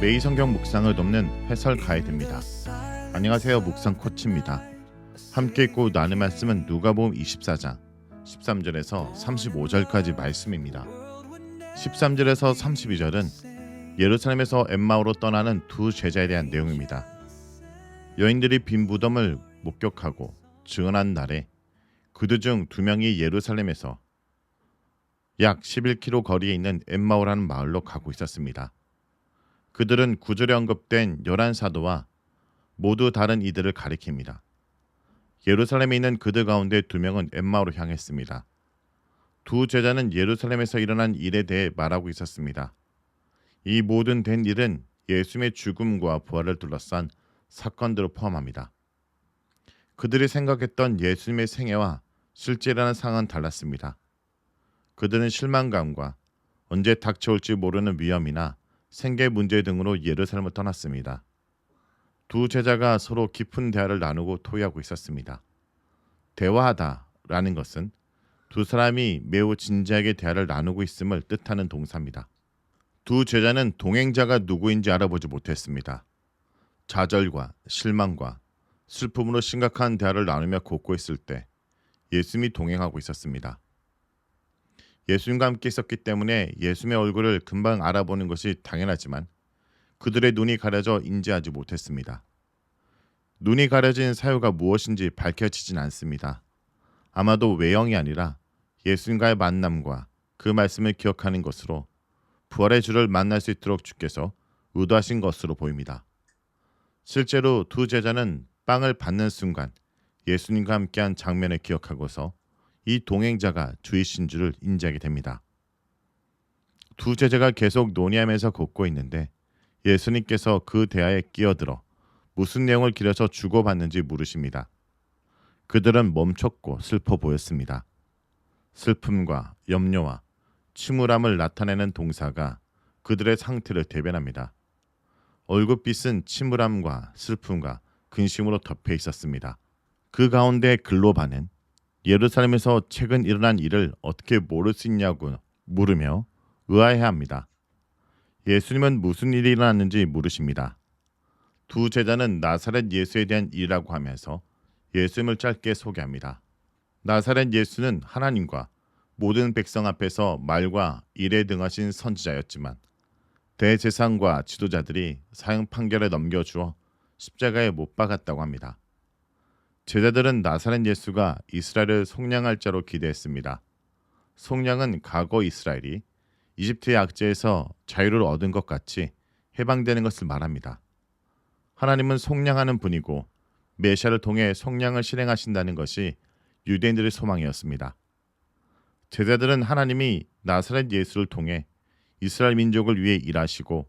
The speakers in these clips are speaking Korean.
매일 성경 묵상을 돕는 해설 가이드입니다. 안녕하세요. 묵상 코치입니다. 함께 읽고 나눌 말씀은 누가복음 24장 13절에서 35절까지 말씀입니다. 13절에서 32절은 예루살렘에서 엠마오로 떠나는 두 제자에 대한 내용입니다. 여인들이 빈 무덤을 목격하고 증언한 날에 그들 중 두 명이 예루살렘에서 약 11km 거리에 있는 엠마오라는 마을로 가고 있었습니다. 그들은 구절에 언급된 11사도와 모두 다른 이들을 가리킵니다. 예루살렘에 있는 그들 가운데 두 명은 엠마오로 향했습니다. 두 제자는 예루살렘에서 일어난 일에 대해 말하고 있었습니다. 이 모든 된 일은 예수님의 죽음과 부활을 둘러싼 사건들을 포함합니다. 그들이 생각했던 예수님의 생애와 실제 일어난 상황은 달랐습니다. 그들은 실망감과 언제 닥쳐올지 모르는 위험이나 생계 문제 등으로 예루살렘을 떠났습니다. 두 제자가 서로 깊은 대화를 나누고 토의하고 있었습니다. 대화하다라는 것은 두 사람이 매우 진지하게 대화를 나누고 있음을 뜻하는 동사입니다. 두 제자는 동행자가 누구인지 알아보지 못했습니다. 좌절과 실망과 슬픔으로 심각한 대화를 나누며 걷고 있을 때 예수님이 동행하고 있었습니다. 예수님과 함께 있었기 때문에 예수님의 얼굴을 금방 알아보는 것이 당연하지만 그들의 눈이 가려져 인지하지 못했습니다. 눈이 가려진 사유가 무엇인지 밝혀지진 않습니다. 아마도 외형이 아니라 예수님과의 만남과 그 말씀을 기억하는 것으로 부활의 주를 만날 수 있도록 주께서 의도하신 것으로 보입니다. 실제로 두 제자는 빵을 받는 순간 예수님과 함께한 장면을 기억하고서 이 동행자가 주이신 줄을 인지하게 됩니다. 두 제자가 계속 논의하면서 걷고 있는데 예수님께서 그 대화에 끼어들어 무슨 내용을 길어서 주고받는지 물으십니다. 그들은 멈췄고 슬퍼 보였습니다. 슬픔과 염려와 침울함을 나타내는 동사가 그들의 상태를 대변합니다. 얼굴빛은 침울함과 슬픔과 근심으로 덮여 있었습니다. 그 가운데 글로바는 예루살렘에서 최근 일어난 일을 어떻게 모를 수 있냐고 물으며 의아해합니다. 예수님은 무슨 일이 일어났는지 물으십니다. 두 제자는 나사렛 예수에 대한 일이라고 하면서 예수님을 짧게 소개합니다. 나사렛 예수는 하나님과 모든 백성 앞에서 말과 일에 등하신 선지자였지만 대제사장과 지도자들이 사형 판결에 넘겨주어 십자가에 못 박았다고 합니다. 제자들은 나사렛 예수가 이스라엘을 속량할 자로 기대했습니다. 속량은 과거 이스라엘이 이집트의 압제에서 자유를 얻은 것 같이 해방되는 것을 말합니다. 하나님은 속량하는 분이고 메시아를 통해 속량을 실행하신다는 것이 유대인들의 소망이었습니다. 제자들은 하나님이 나사렛 예수를 통해 이스라엘 민족을 위해 일하시고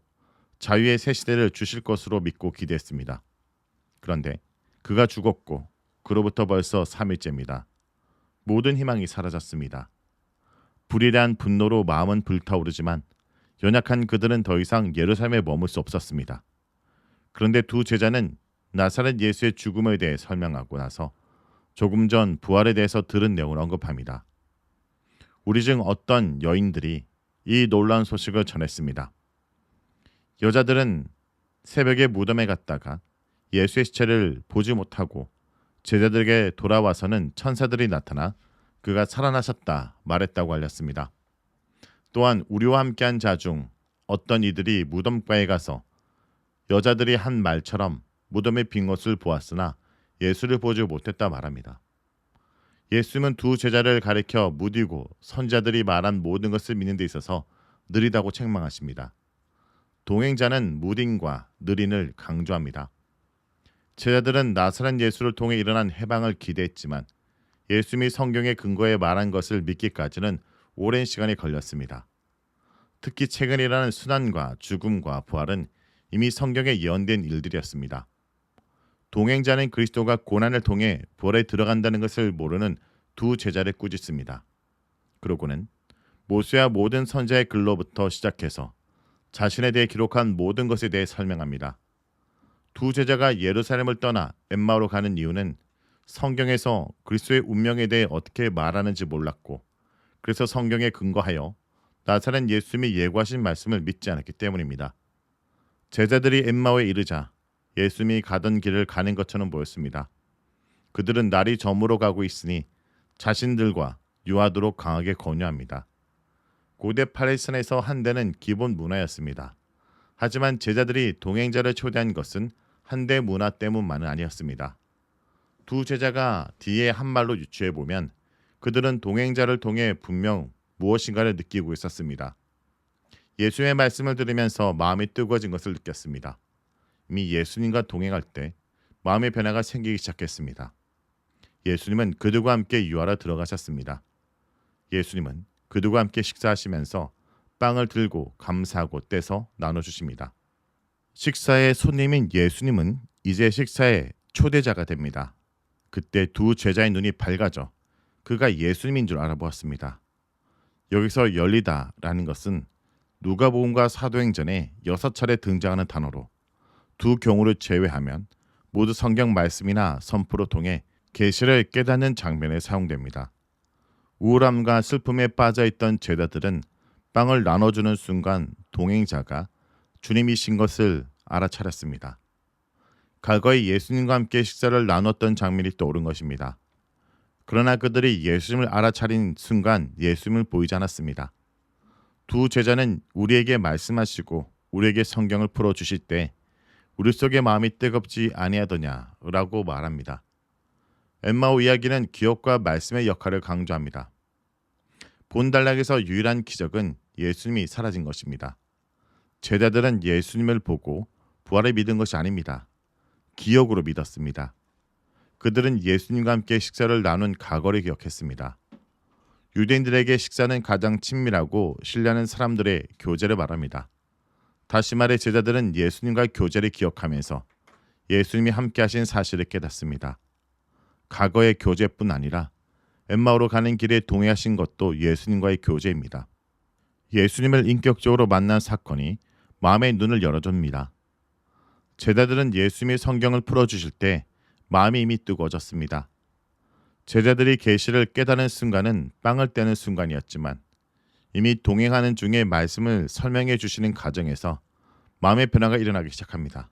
자유의 새 시대를 주실 것으로 믿고 기대했습니다. 그런데 그가 죽었고 그로부터 벌써 3일째입니다. 모든 희망이 사라졌습니다. 불이란 분노로 마음은 불타오르지만 연약한 그들은 더 이상 예루살렘에 머물 수 없었습니다. 그런데 두 제자는 나사렛 예수의 죽음에 대해 설명하고 나서 조금 전 부활에 대해서 들은 내용을 언급합니다. 우리 중 어떤 여인들이 이 놀라운 소식을 전했습니다. 여자들은 새벽에 무덤에 갔다가 예수의 시체를 보지 못하고 제자들에게 돌아와서는 천사들이 나타나 그가 살아나셨다 말했다고 알렸습니다. 또한 우리와 함께한 자 중 어떤 이들이 무덤가에 가서 여자들이 한 말처럼 무덤의 빈 것을 보았으나 예수를 보지 못했다 말합니다. 예수님은 두 제자를 가리켜 무디고 선지자들이 말한 모든 것을 믿는 데 있어서 느리다고 책망하십니다. 동행자는 무딘과 느린을 강조합니다. 제자들은 나사렛 예수를 통해 일어난 해방을 기대했지만 예수님이 성경의 근거에 말한 것을 믿기까지는 오랜 시간이 걸렸습니다. 특히 최근 일어난 순환과 죽음과 부활은 이미 성경에 예언된 일들이었습니다. 동행자는 그리스도가 고난을 통해 부활에 들어간다는 것을 모르는 두 제자를 꾸짖습니다. 그러고는 모세와 모든 선지자의 글로부터 시작해서 자신에 대해 기록한 모든 것에 대해 설명합니다. 두 제자가 예루살렘을 떠나 엠마오로 가는 이유는 성경에서 그리스도의 운명에 대해 어떻게 말하는지 몰랐고 그래서 성경에 근거하여 나사렛 예수님이 예고하신 말씀을 믿지 않았기 때문입니다. 제자들이 엠마오에 이르자 예수님이 가던 길을 가는 것처럼 보였습니다. 그들은 날이 저물어 가고 있으니 자신들과 유하도록 강하게 권유합니다. 고대 팔레스타인에서 한대는 기본 문화였습니다. 하지만 제자들이 동행자를 초대한 것은 한대 문화 때문만은 아니었습니다. 두 제자가 뒤에 한 말로 유추해 보면 그들은 동행자를 통해 분명 무엇인가를 느끼고 있었습니다. 예수님의 말씀을 들으면서 마음이 뜨거워진 것을 느꼈습니다. 이미 예수님과 동행할 때 마음의 변화가 생기기 시작했습니다. 예수님은 그들과 함께 유하로 들어가셨습니다. 예수님은 그들과 함께 식사하시면서 빵을 들고 감사하고 떼서 나눠주십니다. 식사의 손님인 예수님은 이제 식사의 초대자가 됩니다. 그때 두 제자의 눈이 밝아져 그가 예수님인 줄 알아보았습니다. 여기서 열리다라는 것은 누가복음과 사도행전에 6차례 등장하는 단어로 두 경우를 제외하면 모두 성경 말씀이나 선포로 통해 계시를 깨닫는 장면에 사용됩니다. 우울함과 슬픔에 빠져있던 제자들은 빵을 나눠주는 순간 동행자가 주님이신 것을 알아차렸습니다. 과거에 예수님과 함께 식사를 나눴던 장면이 떠오른 것입니다. 그러나 그들이 예수님을 알아차린 순간 예수님을 보이지 않았습니다. 두 제자는 우리에게 말씀하시고 우리에게 성경을 풀어주실 때 우리 속의 마음이 뜨겁지 아니하더냐라고 말합니다. 엠마오 이야기는 기억과 말씀의 역할을 강조합니다. 본단락에서 유일한 기적은 예수님이 사라진 것입니다. 제자들은 예수님을 보고 부활을 믿은 것이 아닙니다. 기억으로 믿었습니다. 그들은 예수님과 함께 식사를 나눈 과거를 기억했습니다. 유대인들에게 식사는 가장 친밀하고 신뢰하는 사람들의 교제를 말합니다. 다시 말해 제자들은 예수님과의 교제를 기억하면서 예수님이 함께하신 사실을 깨닫습니다. 과거의 교제뿐 아니라 엠마오로 가는 길에 동행하신 것도 예수님과의 교제입니다. 예수님을 인격적으로 만난 사건이 마음의 눈을 열어줍니다. 제자들은 예수님이 성경을 풀어주실 때 마음이 이미 뜨거워졌습니다. 제자들이 계시를 깨닫는 순간은 빵을 떼는 순간이었지만 이미 동행하는 중에 말씀을 설명해 주시는 과정에서 마음의 변화가 일어나기 시작합니다.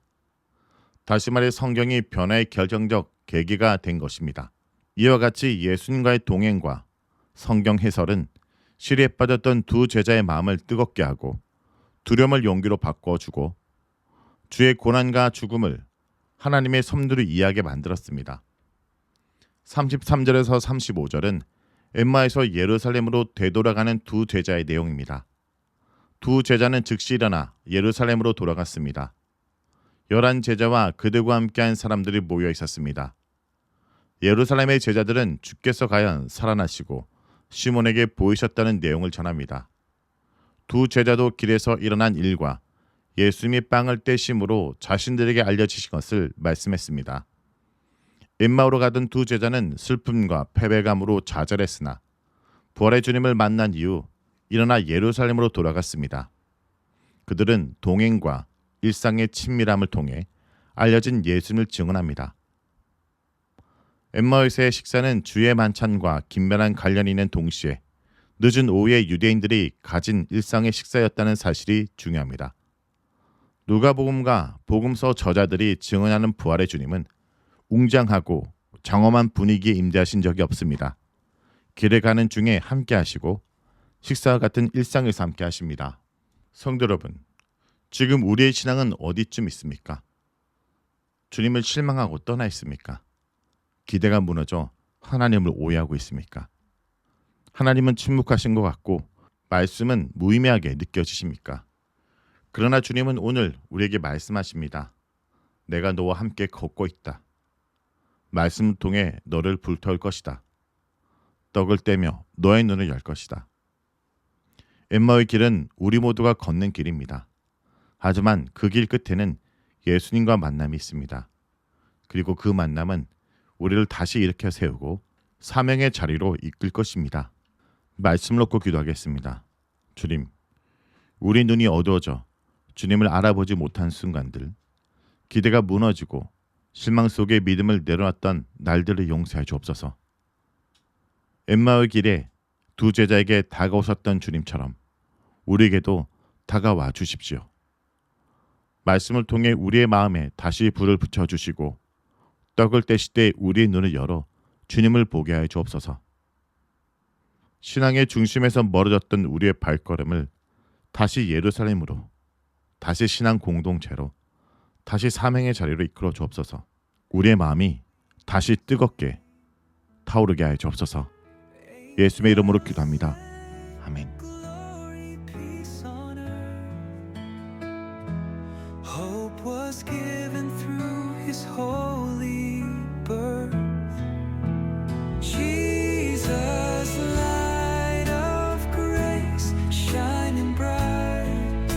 다시 말해 성경이 변화의 결정적 계기가 된 것입니다. 이와 같이 예수님과의 동행과 성경 해설은 시리에 빠졌던 두 제자의 마음을 뜨겁게 하고 두려움을 용기로 바꿔주고 주의 고난과 죽음을 하나님의 섭리로 이해하게 만들었습니다. 33절에서 35절은 엠마에서 예루살렘으로 되돌아가는 두 제자의 내용입니다. 두 제자는 즉시 일어나 예루살렘으로 돌아갔습니다. 11 제자와 그들과 함께한 사람들이 모여 있었습니다. 예루살렘의 제자들은 주께서 과연 살아나시고 시몬에게 보이셨다는 내용을 전합니다. 두 제자도 길에서 일어난 일과 예수님이 빵을 떼심으로 자신들에게 알려지신 것을 말씀했습니다. 엠마오로 가던 두 제자는 슬픔과 패배감으로 좌절했으나 부활의 주님을 만난 이후 일어나 예루살렘으로 돌아갔습니다. 그들은 동행과 일상의 친밀함을 통해 알려진 예수님을 증언합니다. 엠마오에서의 식사는 주의 만찬과 긴밀한 관련이 있는 동시에 늦은 오후에 유대인들이 가진 일상의 식사였다는 사실이 중요합니다. 누가복음과 복음서 저자들이 증언하는 부활의 주님은 웅장하고 장엄한 분위기에 임재하신 적이 없습니다. 길에 가는 중에 함께 하시고 식사와 같은 일상에서 함께 하십니다. 성도 여러분, 지금 우리의 신앙은 어디쯤 있습니까? 주님을 실망하고 떠나 있습니까? 기대가 무너져 하나님을 오해하고 있습니까? 하나님은 침묵하신 것 같고 말씀은 무의미하게 느껴지십니까? 그러나 주님은 오늘 우리에게 말씀하십니다. 내가 너와 함께 걷고 있다. 말씀을 통해 너를 불태울 것이다. 떡을 떼며 너의 눈을 열 것이다. 엠마오의 길은 우리 모두가 걷는 길입니다. 하지만 그 길 끝에는 예수님과 만남이 있습니다. 그리고 그 만남은 우리를 다시 일으켜 세우고 사명의 자리로 이끌 것입니다. 말씀을 놓고 기도하겠습니다. 주님, 우리 눈이 어두워져 주님을 알아보지 못한 순간들, 기대가 무너지고 실망 속에 믿음을 내려놨던 날들을 용서해 주옵소서. 엠마오의 길에 두 제자에게 다가오셨던 주님처럼 우리에게도 다가와 주십시오. 말씀을 통해 우리의 마음에 다시 불을 붙여주시고 떡을 떼시되 우리의 눈을 열어 주님을 보게 하여 주옵소서. 신앙의 중심에서 멀어졌던 우리의 발걸음을 다시 예루살렘으로, 다시 신앙 공동체로, 다시 사명의 자리로 이끌어 주옵소서. 우리의 마음이 다시 뜨겁게 타오르게 하여 주옵소서. 예수의 이름으로 기도합니다. 아멘. Hope was given through his holy birth. Jesus, light of grace, shining bright,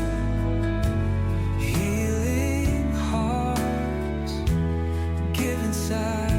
healing hearts, given sight.